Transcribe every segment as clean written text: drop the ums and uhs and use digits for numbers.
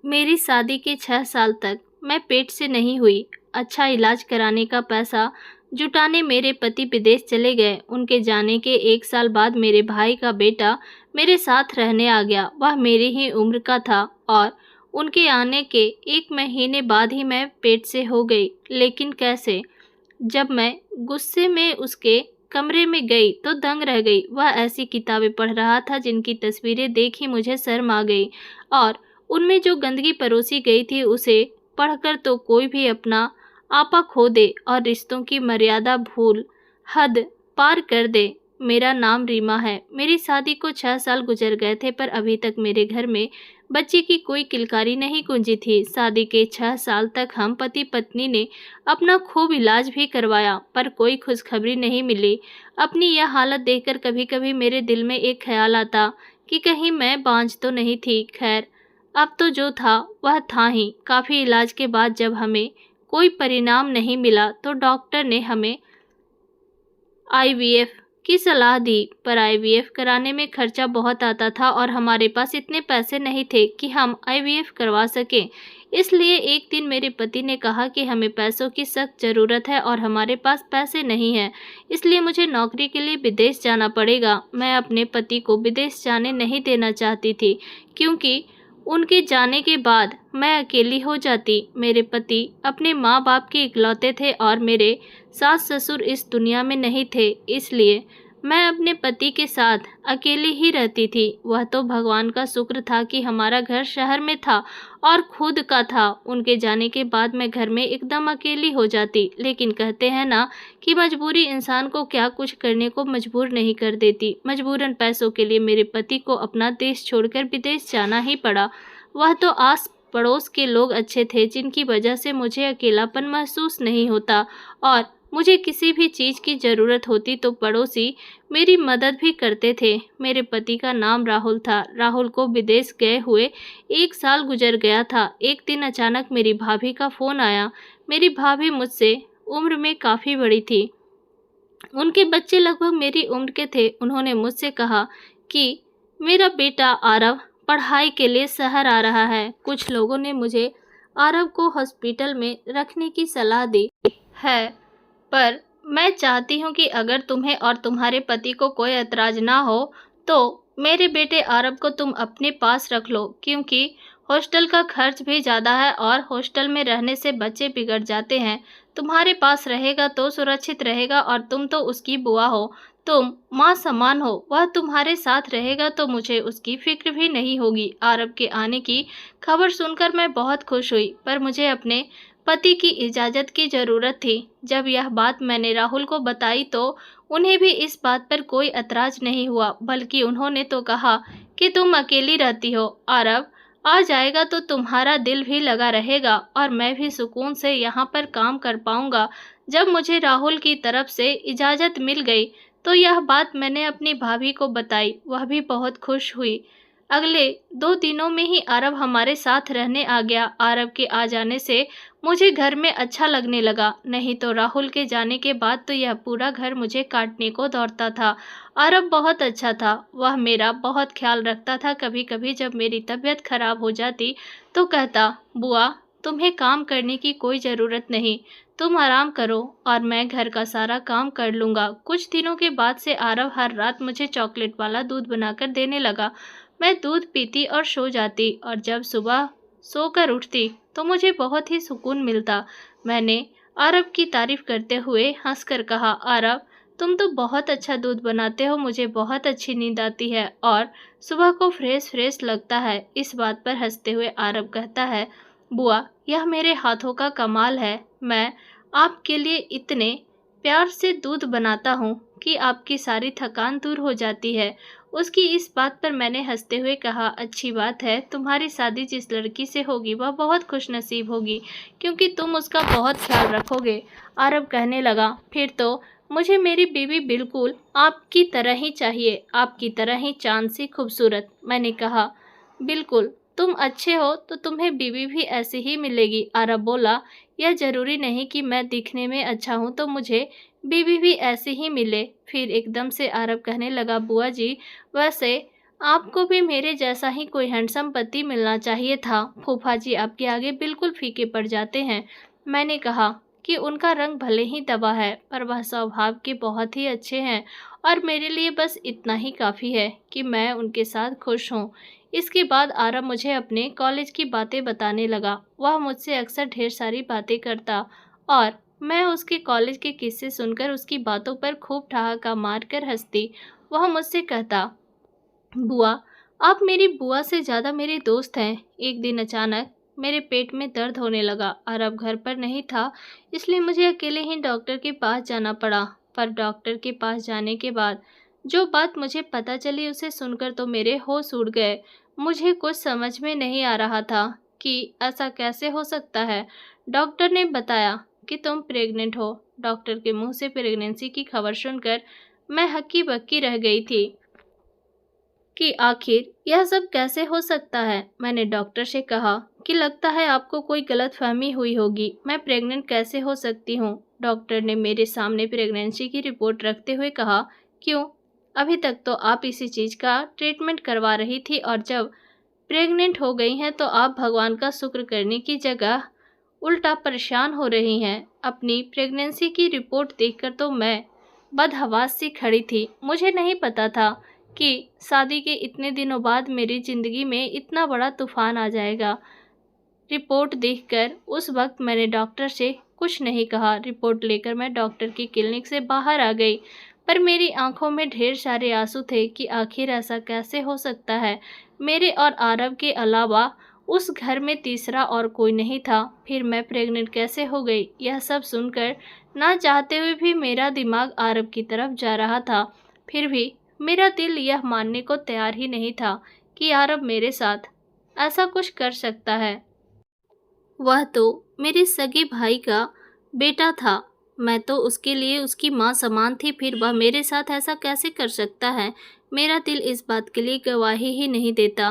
मेरी शादी के 6 साल तक मैं पेट से नहीं हुई। अच्छा इलाज कराने का पैसा जुटाने मेरे पति विदेश चले गए। उनके जाने के 1 साल बाद मेरे भाई का बेटा मेरे साथ रहने आ गया। वह मेरी ही उम्र का था और उनके आने के 1 महीने बाद ही मैं पेट से हो गई। लेकिन कैसे? जब मैं गुस्से में उसके कमरे में गई तो दंग रह गई। वह ऐसी किताबें पढ़ रहा था जिनकी तस्वीरें देख ही मुझे शर्म आ गई और उनमें जो गंदगी परोसी गई थी उसे पढ़कर तो कोई भी अपना आपा खो दे और रिश्तों की मर्यादा भूल हद पार कर दे। मेरा नाम रीमा है। मेरी शादी को 6 साल गुजर गए थे पर अभी तक मेरे घर में बच्चे की कोई किलकारी नहीं गूंजी थी। शादी के 6 साल तक हम पति पत्नी ने अपना खूब इलाज भी करवाया पर कोई खुशखबरी नहीं मिली। अपनी यह हालत देखकर कभी कभी मेरे दिल में एक ख्याल आता कि कहीं मैं बांझ तो नहीं थी। खैर, अब तो जो था वह था ही। काफ़ी इलाज के बाद जब हमें कोई परिणाम नहीं मिला तो डॉक्टर ने हमें आईवीएफ की सलाह दी, पर आईवीएफ कराने में खर्चा बहुत आता था और हमारे पास इतने पैसे नहीं थे कि हम आईवीएफ करवा सकें। इसलिए एक दिन मेरे पति ने कहा कि हमें पैसों की सख्त ज़रूरत है और हमारे पास पैसे नहीं हैं, इसलिए मुझे नौकरी के लिए विदेश जाना पड़ेगा। मैं अपने पति को विदेश जाने नहीं देना चाहती थी क्योंकि उनके जाने के बाद मैं अकेली हो जाती। मेरे पति अपने माँ बाप के इकलौते थे और मेरे सास ससुर इस दुनिया में नहीं थे, इसलिए मैं अपने पति के साथ अकेली ही रहती थी। वह तो भगवान का शुक्र था कि हमारा घर शहर में था और खुद का था। उनके जाने के बाद मैं घर में एकदम अकेली हो जाती। लेकिन कहते हैं ना कि मजबूरी इंसान को क्या कुछ करने को मजबूर नहीं कर देती। मजबूरन पैसों के लिए मेरे पति को अपना देश छोड़कर विदेश जाना ही पड़ा। वह तो आस पड़ोस के लोग अच्छे थे जिनकी वजह से मुझे अकेलापन महसूस नहीं होता और मुझे किसी भी चीज़ की ज़रूरत होती तो पड़ोसी मेरी मदद भी करते थे। मेरे पति का नाम राहुल था। राहुल को विदेश गए हुए 1 साल गुजर गया था। एक दिन अचानक मेरी भाभी का फ़ोन आया। मेरी भाभी मुझसे उम्र में काफ़ी बड़ी थी। उनके बच्चे लगभग मेरी उम्र के थे। उन्होंने मुझसे कहा कि मेरा बेटा आरव पढ़ाई के लिए शहर आ रहा है। कुछ लोगों ने मुझे आरव को हॉस्पिटल में रखने की सलाह दी है, पर मैं चाहती हूँ कि अगर तुम्हें और तुम्हारे पति को कोई ऐतराज़ ना हो तो मेरे बेटे आरव को तुम अपने पास रख लो, क्योंकि हॉस्टल का खर्च भी ज़्यादा है और हॉस्टल में रहने से बच्चे बिगड़ जाते हैं। तुम्हारे पास रहेगा तो सुरक्षित रहेगा और तुम तो उसकी बुआ हो, तुम माँ समान हो। वह तुम्हारे साथ रहेगा तो मुझे उसकी फिक्र भी नहीं होगी। आरव के आने की खबर सुनकर मैं बहुत खुश हुई, पर मुझे अपने पति की इजाज़त की ज़रूरत थी। जब यह बात मैंने राहुल को बताई तो उन्हें भी इस बात पर कोई ऐतराज़ नहीं हुआ, बल्कि उन्होंने तो कहा कि तुम अकेली रहती हो, आरव आ जाएगा तो तुम्हारा दिल भी लगा रहेगा और मैं भी सुकून से यहाँ पर काम कर पाऊँगा। जब मुझे राहुल की तरफ से इजाज़त मिल गई तो यह बात मैंने अपनी भाभी को बताई। वह भी बहुत खुश हुई। अगले 2 दिनों में ही आरव हमारे साथ रहने आ गया। आरव के आ जाने से मुझे घर में अच्छा लगने लगा, नहीं तो राहुल के जाने के बाद तो यह पूरा घर मुझे काटने को दौड़ता था। आरव बहुत अच्छा था। वह मेरा बहुत ख्याल रखता था। कभी कभी जब मेरी तबीयत खराब हो जाती तो कहता, बुआ तुम्हें काम करने की कोई ज़रूरत नहीं, तुम आराम करो और मैं घर का सारा काम कर लूँगा। कुछ दिनों के बाद से आरव हर रात मुझे चॉकलेट वाला दूध बनाकर देने लगा। मैं दूध पीती और सो जाती और जब सुबह सोकर उठती तो मुझे बहुत ही सुकून मिलता। मैंने आरव की तारीफ करते हुए हंसकर कहा, आरव तुम तो बहुत अच्छा दूध बनाते हो, मुझे बहुत अच्छी नींद आती है और सुबह को फ्रेश फ्रेश लगता है। इस बात पर हंसते हुए आरव कहता है, बुआ यह मेरे हाथों का कमाल है। मैं आपके लिए इतने प्यार से दूध बनाता हूँ कि आपकी सारी थकान दूर हो जाती है। उसकी इस बात पर मैंने हंसते हुए कहा, अच्छी बात है, तुम्हारी शादी जिस लड़की से होगी वह बहुत खुशनसीब होगी क्योंकि तुम उसका बहुत ख्याल रखोगे। आरव कहने लगा, फिर तो मुझे मेरी बीवी बिल्कुल आपकी तरह ही चाहिए, आपकी तरह ही चांद सी खूबसूरत। मैंने कहा, बिल्कुल, तुम अच्छे हो तो तुम्हें बीवी भी ऐसी ही मिलेगी। आरव बोला, यह जरूरी नहीं कि मैं दिखने में अच्छा हूँ तो मुझे बीवी भी ऐसी ही मिले। फिर एकदम से आरव कहने लगा, बुआ जी वैसे आपको भी मेरे जैसा ही कोई हैंडसम पति मिलना चाहिए था। फूफा जी आपके आगे बिल्कुल फीके पड़ जाते हैं। मैंने कहा कि उनका रंग भले ही दबा है, पर वह स्वभाव के बहुत ही अच्छे हैं और मेरे लिए बस इतना ही काफ़ी है कि मैं उनके साथ खुश हूँ। इसके बाद आरव मुझे अपने कॉलेज की बातें बताने लगा। वह मुझसे अक्सर ढेर सारी बातें करता और मैं उसके कॉलेज के किस्से सुनकर उसकी बातों पर खूब ठहाका मारकर हंसती। वह मुझसे कहता, बुआ, आप मेरी बुआ से ज़्यादा मेरे दोस्त हैं। एक दिन अचानक मेरे पेट में दर्द होने लगा। अरब घर पर नहीं था, इसलिए मुझे अकेले ही डॉक्टर के पास जाना पड़ा। पर डॉक्टर के पास जाने के बाद जो बात मुझे पता चली उसे सुनकर तो मेरे होश उड़ गए। मुझे कुछ समझ में नहीं आ रहा था कि ऐसा कैसे हो सकता है। डॉक्टर ने बताया कि तुम प्रेग्नेंट हो। डॉक्टर के मुंह से प्रेगनेंसी की खबर सुनकर मैं हक्की बक्की रह गई थी कि आखिर यह सब कैसे हो सकता है। मैंने डॉक्टर से कहा कि लगता है आपको कोई गलतफहमी हुई होगी, मैं प्रेग्नेंट कैसे हो सकती हूँ। डॉक्टर ने मेरे सामने प्रेगनेंसी की रिपोर्ट रखते हुए कहा, क्यों, अभी तक तो आप इसी चीज़ का ट्रीटमेंट करवा रही थी और जब प्रेग्नेंट हो गई हैं तो आप भगवान का शुक्र करने की जगह उल्टा परेशान हो रही हैं। अपनी प्रेगनेंसी की रिपोर्ट देखकर तो मैं बदहवास सी खड़ी थी। मुझे नहीं पता था कि शादी के इतने दिनों बाद मेरी ज़िंदगी में इतना बड़ा तूफान आ जाएगा। रिपोर्ट देखकर उस वक्त मैंने डॉक्टर से कुछ नहीं कहा। रिपोर्ट लेकर मैं डॉक्टर की क्लिनिक से बाहर आ गई, पर मेरी आंखों में ढेर सारे आंसू थे कि आखिर ऐसा कैसे हो सकता है। मेरे और आरव के अलावा उस घर में तीसरा और कोई नहीं था। फिर मैं प्रेग्नेंट कैसे हो गई, यह सब सुनकर ना चाहते हुए भी मेरा दिमाग आरव की तरफ जा रहा था। फिर भी मेरा दिल यह मानने को तैयार ही नहीं था कि आरव मेरे साथ ऐसा कुछ कर सकता है। वह तो मेरे सगे भाई का बेटा था। मैं तो उसके लिए उसकी माँ समान थी, फिर वह मेरे साथ ऐसा कैसे कर सकता है। मेरा दिल इस बात के लिए गवाही ही नहीं देता,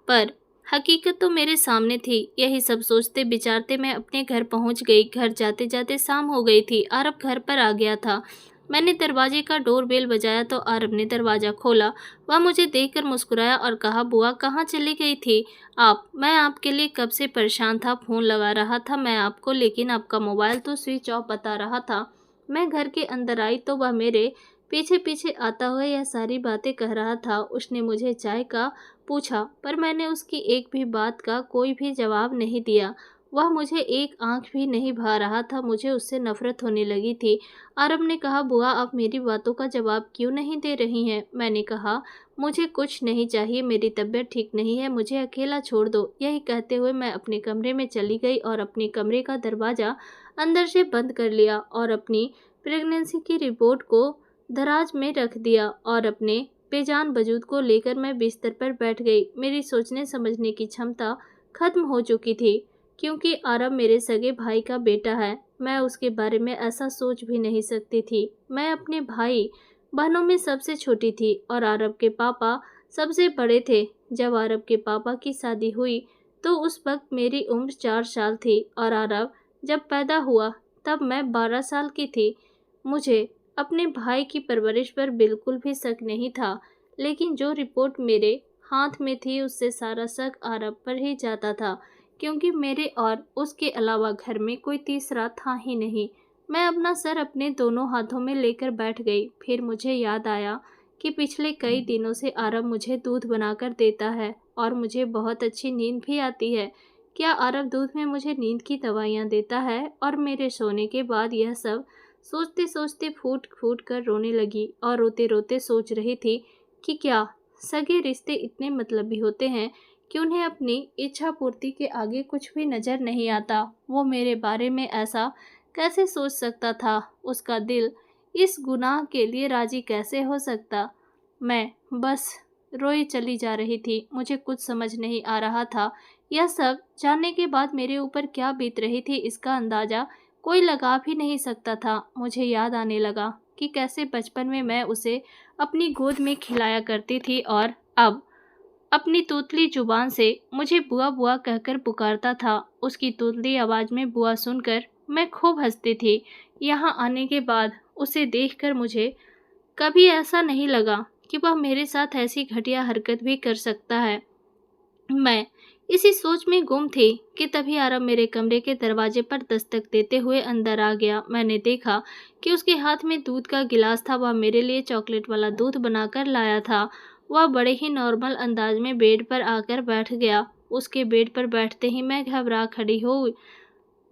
पर हकीकत तो मेरे सामने थी। यही सब सोचते विचारते मैं अपने घर पहुंच गई। घर जाते जाते शाम हो गई थी। आरब घर पर आ गया था। मैंने दरवाजे का डोरबेल बजाया तो आरब ने दरवाज़ा खोला। वह मुझे देखकर मुस्कुराया और कहा, बुआ कहाँ चली गई थी आप? मैं आपके लिए कब से परेशान था, फ़ोन लगा रहा था मैं आपको, लेकिन आपका मोबाइल तो स्विच ऑफ बता रहा था। मैं घर के अंदर आई तो वह मेरे पीछे पीछे आता हुआ यह सारी बातें कह रहा था। उसने मुझे चाय का पूछा, पर मैंने उसकी एक भी बात का कोई भी जवाब नहीं दिया। वह मुझे एक आंख भी नहीं भा रहा था। मुझे उससे नफरत होने लगी थी। आरब ने कहा, बुआ आप मेरी बातों का जवाब क्यों नहीं दे रही हैं? मैंने कहा, मुझे कुछ नहीं चाहिए, मेरी तबीयत ठीक नहीं है, मुझे अकेला छोड़ दो। यही कहते हुए मैं अपने कमरे में चली गई और अपने कमरे का दरवाज़ा अंदर से बंद कर लिया और अपनी प्रेगनेंसी की रिपोर्ट को दराज में रख दिया और अपने बेजान वजूद को लेकर मैं बिस्तर पर बैठ गई। मेरी सोचने समझने की क्षमता खत्म हो चुकी थी, क्योंकि आरब मेरे सगे भाई का बेटा है। मैं उसके बारे में ऐसा सोच भी नहीं सकती थी। मैं अपने भाई बहनों में सबसे छोटी थी और आरब के पापा सबसे बड़े थे। जब आरब के पापा की शादी हुई तो उस वक्त मेरी उम्र 4 साल थी और आरब जब पैदा हुआ तब मैं 12 साल की थी। मुझे अपने भाई की परवरिश पर बिल्कुल भी शक नहीं था, लेकिन जो रिपोर्ट मेरे हाथ में थी उससे सारा शक आरब पर ही जाता था, क्योंकि मेरे और उसके अलावा घर में कोई तीसरा था ही नहीं। मैं अपना सर अपने दोनों हाथों में लेकर बैठ गई। फिर मुझे याद आया कि पिछले कई दिनों से आरब मुझे दूध बनाकर देता है और मुझे बहुत अच्छी नींद भी आती है। क्या आरब दूध में मुझे नींद की दवाइयाँ देता है? और मेरे सोने के बाद यह सब सोचते सोचते फूट फूट कर रोने लगी और रोते रोते सोच रही थी कि क्या सगे रिश्ते इतने मतलबी होते हैं कि उन्हें अपनी इच्छा पूर्ति के आगे कुछ भी नज़र नहीं आता। वो मेरे बारे में ऐसा कैसे सोच सकता था? उसका दिल इस गुनाह के लिए राजी कैसे हो सकता? मैं बस रोई चली जा रही थी। मुझे कुछ समझ नहीं आ रहा था। यह सब जानने के बाद मेरे ऊपर क्या बीत रही थी इसका अंदाज़ा कोई लगा भी नहीं सकता था। मुझे याद आने लगा कि कैसे बचपन में मैं उसे अपनी गोद में खिलाया करती थी और अब अपनी तूतली जुबान से मुझे बुआ बुआ कहकर पुकारता था। उसकी तूतली आवाज़ में बुआ सुनकर मैं खूब हंसती थी। यहाँ आने के बाद उसे देखकर मुझे कभी ऐसा नहीं लगा कि वह मेरे साथ ऐसी घटिया हरकत भी कर सकता है। मैं इसी सोच में गुम थी कि तभी आरव मेरे कमरे के दरवाजे पर दस्तक देते हुए अंदर आ गया। मैंने देखा कि उसके हाथ में दूध का गिलास था। वह मेरे लिए चॉकलेट वाला दूध बनाकर लाया था। वह बड़े ही नॉर्मल अंदाज में बेड पर आकर बैठ गया। उसके बेड पर बैठते ही मैं घबरा खड़ी हो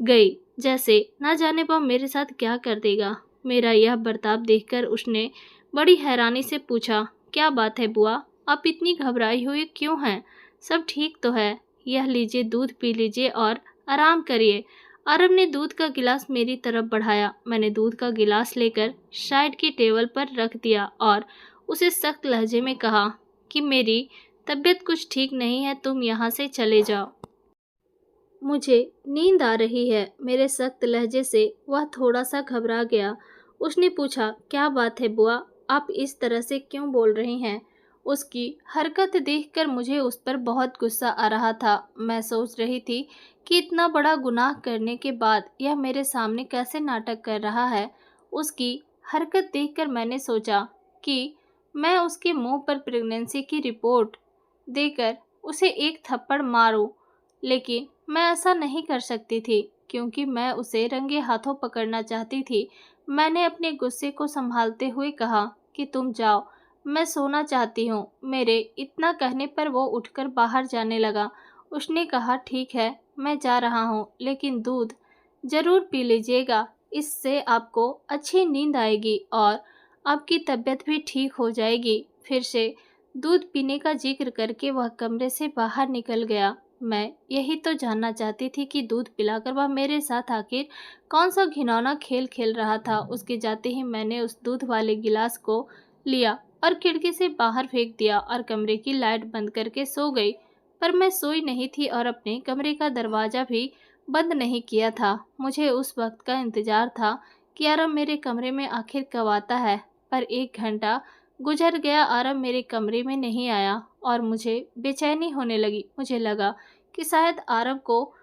गई, जैसे ना जाने वह मेरे साथ क्या कर देगा। मेरा यह बर्ताव देखकर उसने बड़ी हैरानी से पूछा, क्या बात है बुआ, आप इतनी घबराई हुई क्यों हैं? सब ठीक तो है? यह लीजिए, दूध पी लीजिए और आराम करिए। आरव ने दूध का गिलास मेरी तरफ बढ़ाया। मैंने दूध का गिलास लेकर साइड की टेबल पर रख दिया और उसे सख्त लहजे में कहा कि मेरी तबीयत कुछ ठीक नहीं है, तुम यहाँ से चले जाओ। मुझे नींद आ रही है। मेरे सख्त लहजे से वह थोड़ा सा घबरा गया। उसने पूछा, क्या बात है बुआ, आप इस तरह से क्यों बोल रही हैं? उसकी हरकत देखकर मुझे उस पर बहुत गुस्सा आ रहा था। मैं सोच रही थी कि इतना बड़ा गुनाह करने के बाद यह मेरे सामने कैसे नाटक कर रहा है। उसकी हरकत देखकर मैंने सोचा कि मैं उसके मुंह पर प्रेगनेंसी की रिपोर्ट देकर उसे एक थप्पड़ मारूं, लेकिन मैं ऐसा नहीं कर सकती थी क्योंकि मैं उसे रंगे हाथों पकड़ना चाहती थी। मैंने अपने गुस्से को संभालते हुए कहा कि तुम जाओ, मैं सोना चाहती हूँ। मेरे इतना कहने पर वो उठकर बाहर जाने लगा। उसने कहा, ठीक है, मैं जा रहा हूँ, लेकिन दूध ज़रूर पी लीजिएगा। इससे आपको अच्छी नींद आएगी और आपकी तबीयत भी ठीक हो जाएगी। फिर से दूध पीने का जिक्र करके वह कमरे से बाहर निकल गया। मैं यही तो जानना चाहती थी कि दूध पिलाकर वह मेरे साथ आखिर कौन सा घिनौना खेल खेल रहा था। उसके जाते ही मैंने उस दूध वाले गिलास को लिया और खिड़की से बाहर फेंक दिया और कमरे की लाइट बंद करके सो गई। पर मैं सोई नहीं थी और अपने कमरे का दरवाज़ा भी बंद नहीं किया था। मुझे उस वक्त का इंतज़ार था कि आरव मेरे कमरे में आखिर कब आता है। पर 1 घंटा गुजर गया, आरव मेरे कमरे में नहीं आया और मुझे बेचैनी होने लगी। मुझे लगा कि शायद आरव को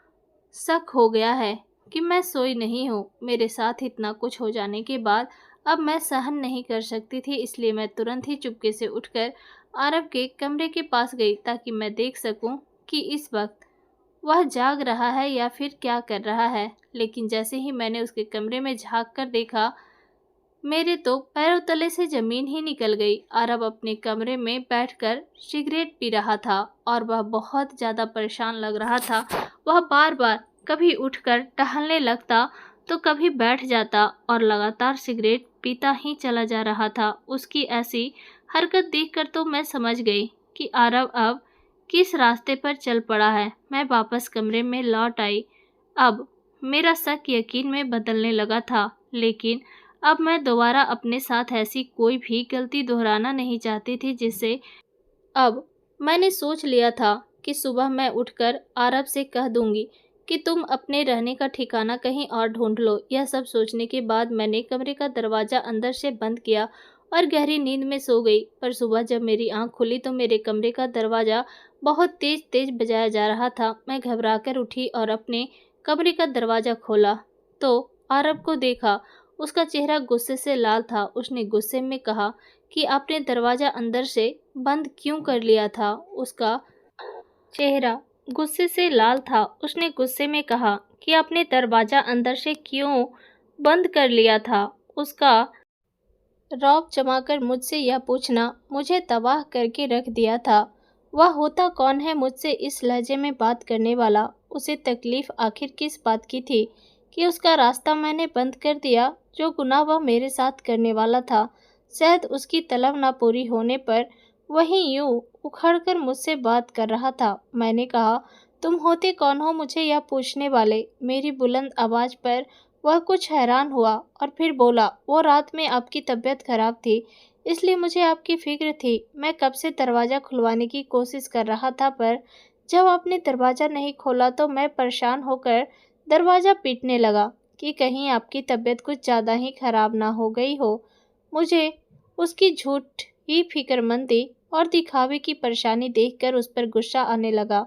शक हो गया है कि मैं सोई नहीं हूँ। मेरे साथ इतना कुछ हो जाने के बाद अब मैं सहन नहीं कर सकती थी, इसलिए मैं तुरंत ही चुपके से उठकर आरव के कमरे के पास गई ताकि मैं देख सकूं कि इस वक्त वह जाग रहा है या फिर क्या कर रहा है। लेकिन जैसे ही मैंने उसके कमरे में झांक कर देखा, मेरे तो पैरों तले से जमीन ही निकल गई। आरव अपने कमरे में बैठकर सिगरेट पी रहा था और वह बहुत ज़्यादा परेशान लग रहा था। वह बार बार कभी उठकर टहलने लगता तो कभी बैठ जाता और लगातार सिगरेट पीता ही चला जा रहा था। उसकी ऐसी हरकत देखकर तो मैं समझ गई कि आरव अब किस रास्ते पर चल पड़ा है। मैं वापस कमरे में लौट आई। अब मेरा शक यकीन में बदलने लगा था, लेकिन अब मैं दोबारा अपने साथ ऐसी कोई भी गलती दोहराना नहीं चाहती थी जिससे अब मैंने सोच लिया था कि सुबह मैं उठकर आरव से कह दूंगी कि तुम अपने रहने का ठिकाना कहीं और ढूंढ लो। यह सब सोचने के बाद मैंने कमरे का दरवाज़ा अंदर से बंद किया और गहरी नींद में सो गई। पर सुबह जब मेरी आंख खुली तो मेरे कमरे का दरवाज़ा बहुत तेज तेज बजाया जा रहा था। मैं घबराकर उठी और अपने कमरे का दरवाज़ा खोला तो आरव को देखा। उसका चेहरा गुस्से से लाल था। उसने गुस्से में कहा कि आपने दरवाज़ा अंदर से बंद क्यों कर लिया था? उसका चेहरा गुस्से से लाल था। उसने गुस्से में कहा कि आपने दरवाज़ा अंदर से क्यों बंद कर लिया था? उसका रौब जमाकर मुझसे यह पूछना मुझे तबाह करके रख दिया था। वह होता कौन है मुझसे इस लहजे में बात करने वाला? उसे तकलीफ़ आखिर किस बात की थी कि उसका रास्ता मैंने बंद कर दिया? जो गुनाह वह मेरे साथ करने वाला था, शायद उसकी तलब ना पूरी होने पर वही यूं उखड़कर मुझसे बात कर रहा था। मैंने कहा, तुम होते कौन हो मुझे यह पूछने वाले? मेरी बुलंद आवाज़ पर वह कुछ हैरान हुआ और फिर बोला, वो रात में आपकी तबीयत खराब थी, इसलिए मुझे आपकी फ़िक्र थी। मैं कब से दरवाज़ा खुलवाने की कोशिश कर रहा था, पर जब आपने दरवाज़ा नहीं खोला तो मैं परेशान होकर दरवाज़ा पीटने लगा कि कहीं आपकी तबीयत कुछ ज़्यादा ही ख़राब ना हो गई हो। मुझे उसकी झूठी फ़िक्रमंदी और दिखावे की परेशानी देखकर उस पर गुस्सा आने लगा।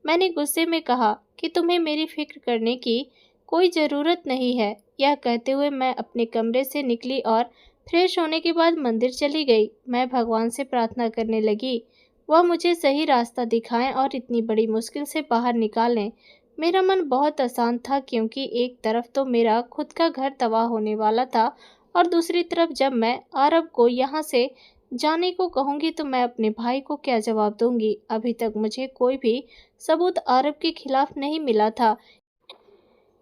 मैंने गुस्से में कहा कि तुम्हें मेरी फ़िक्र करने की कोई ज़रूरत नहीं है। यह कहते हुए मैं अपने कमरे से निकली और फ्रेश होने के बाद मंदिर चली गई। मैं भगवान से प्रार्थना करने लगी, वह मुझे सही रास्ता दिखाएं और इतनी बड़ी मुश्किल से बाहर निकालें। मेरा मन बहुत अशांत था क्योंकि एक तरफ तो मेरा खुद का घर तबाह होने वाला था और दूसरी तरफ जब मैं आरब को यहाँ से जाने को कहूँगी तो मैं अपने भाई को क्या जवाब दूंगी। अभी तक मुझे कोई भी सबूत आरब के खिलाफ नहीं मिला था।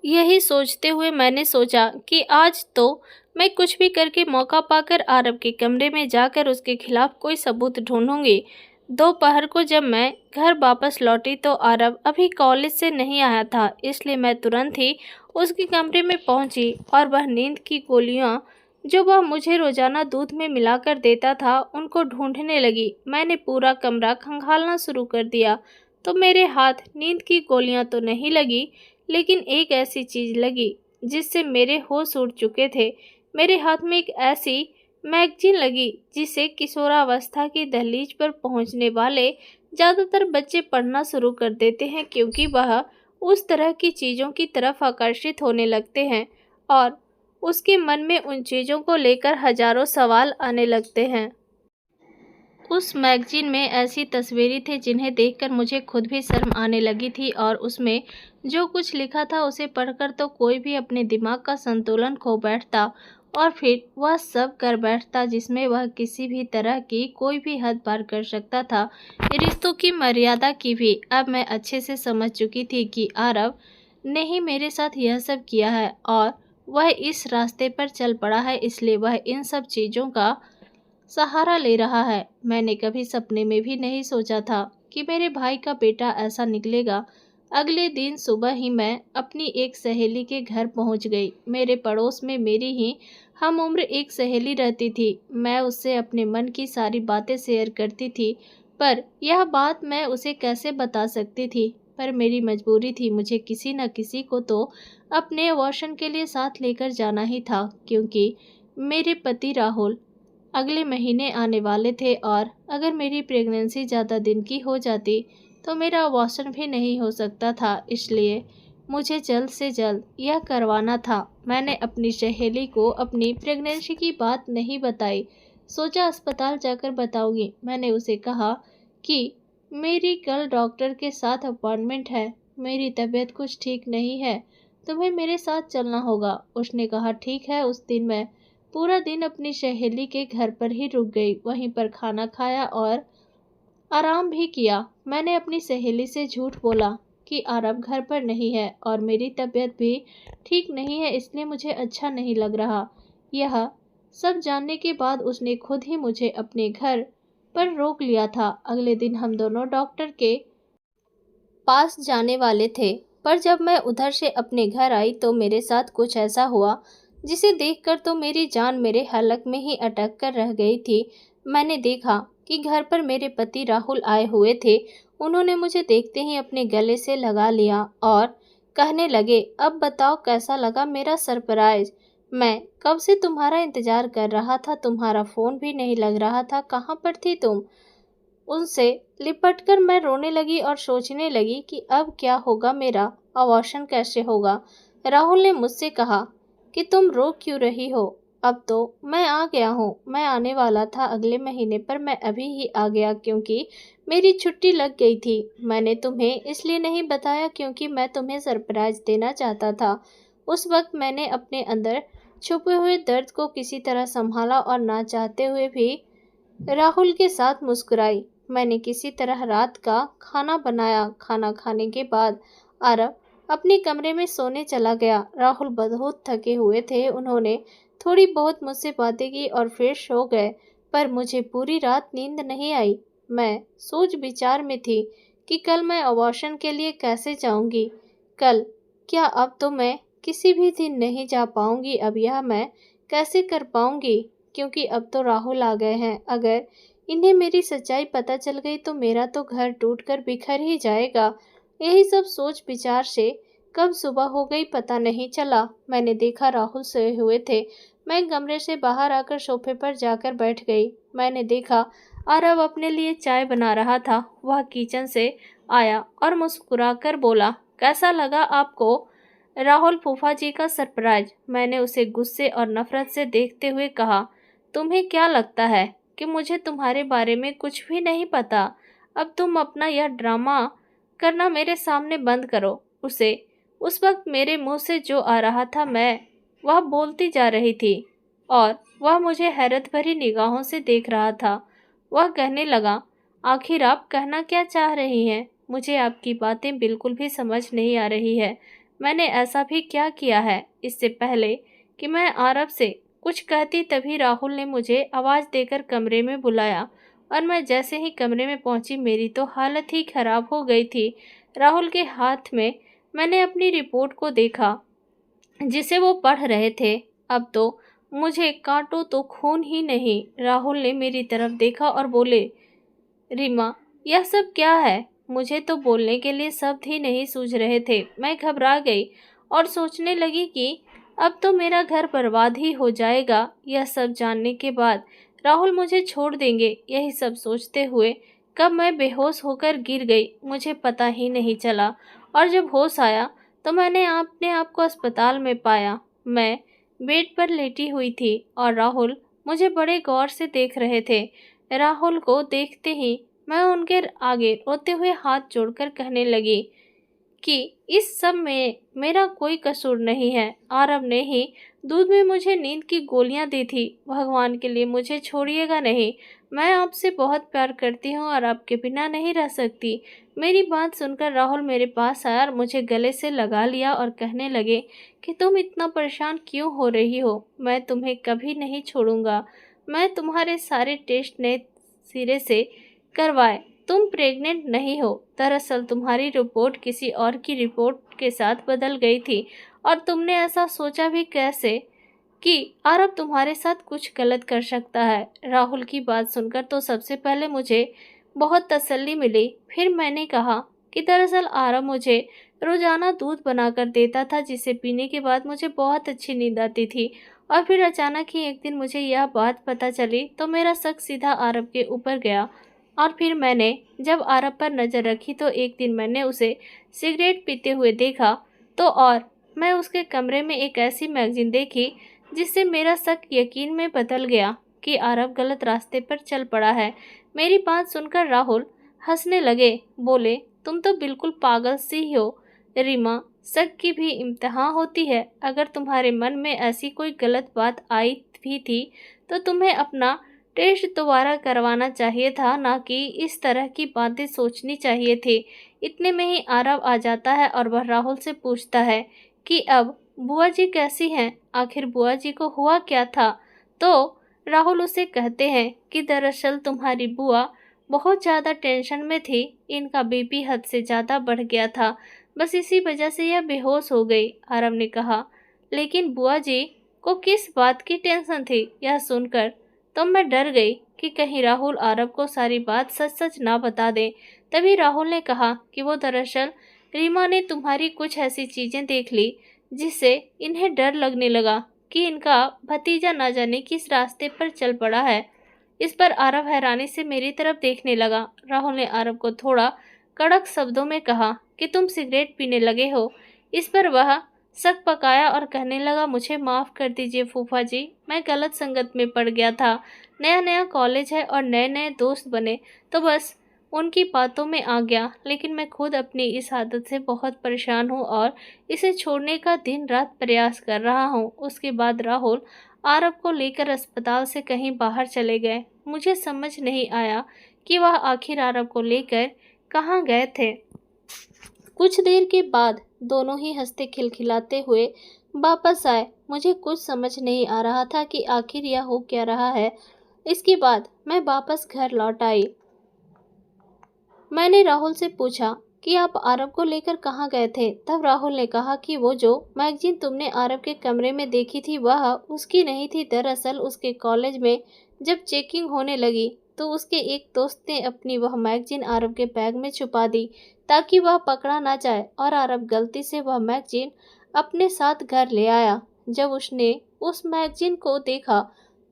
यही सोचते हुए मैंने सोचा कि आज तो मैं कुछ भी करके मौका पाकर आरब के कमरे में जाकर उसके खिलाफ कोई सबूत ढूंढूंगी। दोपहर को जब मैं घर वापस लौटी तो आरब अभी कॉलेज से नहीं आया था, इसलिए मैं तुरंत ही उसके कमरे में पहुंची और वह नींद की गोलियां जो वह मुझे रोजाना दूध में मिलाकर देता था उनको ढूंढने लगी। मैंने पूरा कमरा खंगालना शुरू कर दिया तो मेरे हाथ नींद की गोलियां तो नहीं लगी, लेकिन एक ऐसी चीज़ लगी जिससे मेरे होश उड़ चुके थे। मेरे हाथ में एक ऐसी मैगजीन लगी जिसे किशोरावस्था की दहलीज पर पहुंचने वाले ज़्यादातर बच्चे पढ़ना शुरू कर देते हैं क्योंकि वह उस तरह की चीज़ों की तरफ आकर्षित होने लगते हैं और उसके मन में उन चीज़ों को लेकर हजारों सवाल आने लगते हैं। उस मैगजीन में ऐसी तस्वीरें थी जिन्हें देखकर मुझे खुद भी शर्म आने लगी थी और उसमें जो कुछ लिखा था उसे पढ़कर तो कोई भी अपने दिमाग का संतुलन खो बैठता और फिर वह सब कर बैठता जिसमें वह किसी भी तरह की कोई भी हद पार कर सकता था, रिश्तों की मर्यादा की भी। अब मैं अच्छे से समझ चुकी थी कि आरब ने ही मेरे साथ यह सब किया है और वह इस रास्ते पर चल पड़ा है, इसलिए वह इन सब चीज़ों का सहारा ले रहा है। मैंने कभी सपने में भी नहीं सोचा था कि मेरे भाई का बेटा ऐसा निकलेगा। अगले दिन सुबह ही मैं अपनी एक सहेली के घर पहुंच गई। मेरे पड़ोस में मेरी ही हम उम्र एक सहेली रहती थी। मैं उससे अपने मन की सारी बातें शेयर करती थी, पर यह बात मैं उसे कैसे बता सकती थी। पर मेरी मजबूरी थी, मुझे किसी न किसी को तो अपने अबॉर्शन के लिए साथ लेकर जाना ही था क्योंकि मेरे पति राहुल अगले महीने आने वाले थे और अगर मेरी प्रेगनेंसी ज़्यादा दिन की हो जाती तो मेरा अबॉर्शन भी नहीं हो सकता था, इसलिए मुझे जल्द से जल्द यह करवाना था। मैंने अपनी सहेली को अपनी प्रेगनेंसी की बात नहीं बताई, सोचा अस्पताल जाकर बताऊंगी। मैंने उसे कहा कि मेरी कल डॉक्टर के साथ अपॉइंटमेंट है, मेरी तबीयत कुछ ठीक नहीं है, तुम्हें मेरे साथ चलना होगा। उसने कहा ठीक है। उस दिन मैं पूरा दिन अपनी सहेली के घर पर ही रुक गई, वहीं पर खाना खाया और आराम भी किया। मैंने अपनी सहेली से झूठ बोला कि आरब घर पर नहीं है और मेरी तबीयत भी ठीक नहीं है, इसलिए मुझे अच्छा नहीं लग रहा। यह सब जानने के बाद उसने खुद ही मुझे अपने घर पर रोक लिया था। अगले दिन हम दोनों डॉक्टर के पास जाने वाले थे, पर जब मैं उधर से अपने घर आई तो मेरे साथ कुछ ऐसा हुआ जिसे देखकर तो मेरी जान मेरे हलक में ही अटक कर रह गई थी। मैंने देखा कि घर पर मेरे पति राहुल आए हुए थे। उन्होंने मुझे देखते ही अपने गले से लगा लिया और कहने लगे, अब बताओ कैसा लगा मेरा सरप्राइज। मैं कब से तुम्हारा इंतजार कर रहा था, तुम्हारा फ़ोन भी नहीं लग रहा था, कहाँ पर थी तुम। उनसे लिपटकर मैं रोने लगी और सोचने लगी कि अब क्या होगा, मेरा अबॉर्शन कैसे होगा। राहुल ने मुझसे कहा कि तुम रो क्यों रही हो, अब तो मैं आ गया हूँ। मैं आने वाला था अगले महीने, पर मैं अभी ही आ गया क्योंकि मेरी छुट्टी लग गई थी। मैंने तुम्हें इसलिए नहीं बताया क्योंकि मैं तुम्हें सरप्राइज देना चाहता था। उस वक्त मैंने अपने अंदर छुपे हुए दर्द को किसी तरह संभाला और ना चाहते हुए भी राहुल के साथ मुस्कुराई। मैंने किसी तरह रात का खाना बनाया। खाना खाने के बाद आरब अपने कमरे में सोने चला गया। राहुल बहुत थके हुए थे, उन्होंने थोड़ी बहुत मुझसे बातें की और फिर सो गए, पर मुझे पूरी रात नींद नहीं आई। मैं सोच विचार में थी कि कल मैं अबॉर्शन के लिए कैसे जाऊंगी। कल क्या, अब तो मैं किसी भी दिन नहीं जा पाऊंगी। अब यह मैं कैसे कर पाऊंगी क्योंकि अब तो राहुल आ गए हैं। अगर इन्हें मेरी सच्चाई पता चल गई तो मेरा तो घर टूटकर बिखर ही जाएगा। यही सब सोच विचार से कब सुबह हो गई पता नहीं चला। मैंने देखा राहुल सोए हुए थे। मैं कमरे से बाहर आकर सोफे पर जाकर बैठ गई। मैंने देखा आरव अपने लिए चाय बना रहा था। वह किचन से आया और मुस्कुराकर बोला, कैसा लगा आपको राहुल फूफा जी का सरप्राइज। मैंने उसे गुस्से और नफरत से देखते हुए कहा, तुम्हें क्या लगता है कि मुझे तुम्हारे बारे में कुछ भी नहीं पता? अब तुम अपना यह ड्रामा करना मेरे सामने बंद करो। उसे उस वक्त मेरे मुंह से जो आ रहा था मैं वह बोलती जा रही थी और वह मुझे हैरत भरी निगाहों से देख रहा था। वह कहने लगा, आखिर आप कहना क्या चाह रही हैं? मुझे आपकी बातें बिल्कुल भी समझ नहीं आ रही है। मैंने ऐसा भी क्या किया है? इससे पहले कि मैं आरव से कुछ कहती तभी राहुल ने मुझे आवाज़ देकर कमरे में बुलाया और मैं जैसे ही कमरे में पहुंची मेरी तो हालत ही खराब हो गई थी। राहुल के हाथ में मैंने अपनी रिपोर्ट को देखा जिसे वो पढ़ रहे थे। अब तो मुझे काटो तो खून ही नहीं। राहुल ने मेरी तरफ देखा और बोले, रीमा, यह सब क्या है? मुझे तो बोलने के लिए शब्द ही नहीं सूझ रहे थे। मैं घबरा गई और सोचने लगी कि अब तो मेरा घर बर्बाद ही हो जाएगा। यह सब जानने के बाद राहुल मुझे छोड़ देंगे, यही सब सोचते हुए कब मैं बेहोश होकर गिर गई मुझे पता ही नहीं चला। और जब होश आया तो मैंने अपने आप को अस्पताल में पाया। मैं बेड पर लेटी हुई थी और राहुल मुझे बड़े गौर से देख रहे थे। राहुल को देखते ही मैं उनके आगे रोते हुए हाथ जोड़कर कहने लगी कि इस सब में मेरा कोई कसूर नहीं है। आरव ने ही दूध में मुझे नींद की गोलियां दी थी। भगवान के लिए मुझे छोड़िएगा नहीं। मैं आपसे बहुत प्यार करती हूँ और आपके बिना नहीं रह सकती। मेरी बात सुनकर राहुल मेरे पास आया और मुझे गले से लगा लिया और कहने लगे कि तुम इतना परेशान क्यों हो रही हो? मैं तुम्हें कभी नहीं छोड़ूंगा। मैं तुम्हारे सारे टेस्ट नए सिरे से करवाए। तुम प्रेग्नेंट नहीं हो। दरअसल तुम्हारी रिपोर्ट किसी और की रिपोर्ट के साथ बदल गई थी और तुमने ऐसा सोचा भी कैसे कि आरव तुम्हारे साथ कुछ गलत कर सकता है? राहुल की बात सुनकर तो सबसे पहले मुझे बहुत तसल्ली मिली। फिर मैंने कहा कि दरअसल आरव मुझे रोजाना दूध बनाकर देता था जिसे पीने के बाद मुझे बहुत अच्छी नींद आती थी। और फिर अचानक ही एक दिन मुझे यह बात पता चली तो मेरा शक सीधा आरव के ऊपर गया। और फिर मैंने जब आरव पर नज़र रखी तो एक दिन मैंने उसे सिगरेट पीते हुए देखा तो और मैं उसके कमरे में एक ऐसी मैगजीन देखी जिससे मेरा शक यकीन में बदल गया कि आरव गलत रास्ते पर चल पड़ा है। मेरी बात सुनकर राहुल हंसने लगे। बोले, तुम तो बिल्कुल पागल सी ही हो रीमा। शक की भी इम्तिहान होती है। अगर तुम्हारे मन में ऐसी कोई गलत बात आई भी थी तो तुम्हें अपना टेस्ट दोबारा करवाना चाहिए था, ना कि इस तरह की बातें सोचनी चाहिए थी। इतने में ही आरव आ जाता है और वह राहुल से पूछता है कि अब बुआ जी कैसी हैं? आखिर बुआ जी को हुआ क्या था? तो राहुल उसे कहते हैं कि दरअसल तुम्हारी बुआ बहुत ज़्यादा टेंशन में थी। इनका बीपी हद से ज़्यादा बढ़ गया था, बस इसी वजह से यह बेहोश हो गई। आरव ने कहा, लेकिन बुआ जी को किस बात की टेंशन थी? यह सुनकर तो मैं डर गई कि कहीं राहुल आरव को सारी बात सच सच ना बता दे। तभी राहुल ने कहा कि वो दरअसल रीमा ने तुम्हारी कुछ ऐसी चीज़ें देख ली जिससे इन्हें डर लगने लगा कि इनका भतीजा ना जाने किस रास्ते पर चल पड़ा है। इस पर आरव हैरानी से मेरी तरफ देखने लगा। राहुल ने आरव को थोड़ा कड़क शब्दों में कहा कि तुम सिगरेट पीने लगे हो। इस पर वह शक पकाया और कहने लगा, मुझे माफ़ कर दीजिए फूफा जी, मैं गलत संगत में पड़ गया था। नया नया कॉलेज है और नए नए दोस्त बने तो बस उनकी बातों में आ गया। लेकिन मैं खुद अपनी इस आदत से बहुत परेशान हूँ और इसे छोड़ने का दिन रात प्रयास कर रहा हूँ। उसके बाद राहुल आरव को लेकर अस्पताल से कहीं बाहर चले गए। मुझे समझ नहीं आया कि वह आखिर आरव को लेकर कहाँ गए थे। कुछ देर के बाद दोनों ही हंसते खिलखिलाते हुए वापस आए। मुझे कुछ समझ नहीं आ रहा था कि आखिर यह हो क्या रहा है। इसके बाद मैं वापस घर लौट आई। मैंने राहुल से पूछा कि आप आरव को लेकर कहाँ गए थे? तब राहुल ने कहा कि वो जो मैगजीन तुमने आरव के कमरे में देखी थी वह उसकी नहीं थी। दरअसल उसके कॉलेज में जब चेकिंग होने लगी तो उसके एक दोस्त ने अपनी वह मैगजीन आरव के बैग में छुपा दी ताकि वह पकड़ा ना जाए और आरव गलती से वह मैगजीन अपने साथ घर ले आया। जब उसने उस मैगजीन को देखा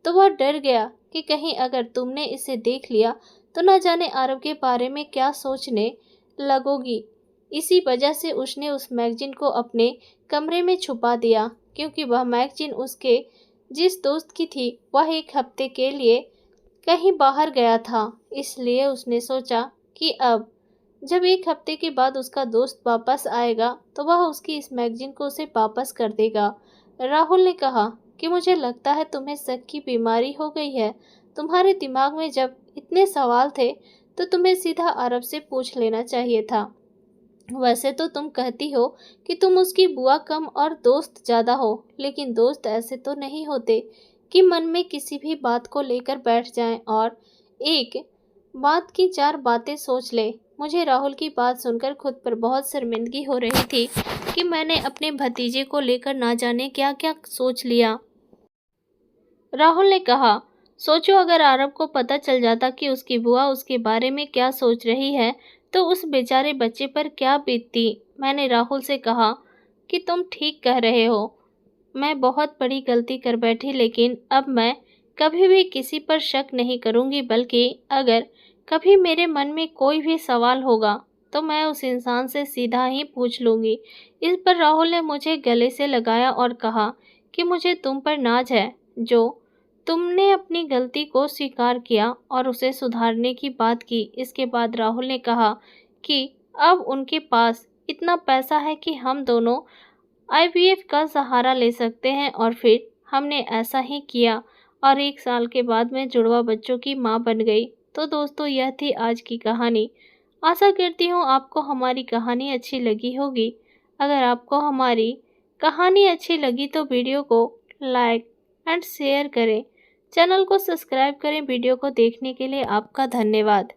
तो वह डर गया कि कहीं अगर तुमने इसे देख लिया तो न जाने आरव के बारे में क्या सोचने लगोगी। इसी वजह से उसने उस मैगजीन को अपने कमरे में छुपा दिया, क्योंकि वह मैगजीन उसके जिस दोस्त की थी वह एक हफ्ते के लिए कहीं बाहर गया था, इसलिए उसने सोचा कि अब जब एक हफ्ते के बाद उसका दोस्त वापस आएगा तो वह उसकी इस मैगजीन को उसे वापस कर देगा। राहुल ने कहा कि मुझे लगता है तुम्हें शक की बीमारी हो गई है। तुम्हारे दिमाग में जब इतने सवाल थे तो तुम्हें सीधा अरब से पूछ लेना चाहिए था। वैसे तो तुम कहती हो कि तुम उसकी बुआ कम और दोस्त ज़्यादा हो, लेकिन दोस्त ऐसे तो नहीं होते कि मन में किसी भी बात को लेकर बैठ जाएं और एक बात की चार बातें सोच ले। मुझे राहुल की बात सुनकर खुद पर बहुत शर्मिंदगी हो रही थी कि मैंने अपने भतीजे को लेकर ना जाने क्या क्या सोच लिया। राहुल ने कहा, सोचो अगर आरब को पता चल जाता कि उसकी बुआ उसके बारे में क्या सोच रही है तो उस बेचारे बच्चे पर क्या बीतती। मैंने राहुल से कहा कि तुम ठीक कह रहे हो, मैं बहुत बड़ी गलती कर बैठी, लेकिन अब मैं कभी भी किसी पर शक नहीं करूंगी, बल्कि अगर कभी मेरे मन में कोई भी सवाल होगा तो मैं उस इंसान से सीधा ही पूछ लूंगी। इस पर राहुल ने मुझे गले से लगाया और कहा कि मुझे तुम पर नाज है जो तुमने अपनी गलती को स्वीकार किया और उसे सुधारने की बात की। इसके बाद राहुल ने कहा कि अब उनके पास इतना पैसा है कि हम दोनों आईवीएफ का सहारा ले सकते हैं और फिर हमने ऐसा ही किया और 1 साल के बाद मैं जुड़वा बच्चों की माँ बन गई। तो दोस्तों, यह थी आज की कहानी। आशा करती हूँ आपको हमारी कहानी अच्छी लगी होगी। अगर आपको हमारी कहानी अच्छी लगी तो वीडियो को लाइक एंड शेयर करें। चैनल को सब्सक्राइब करें। वीडियो को देखने के लिए आपका धन्यवाद।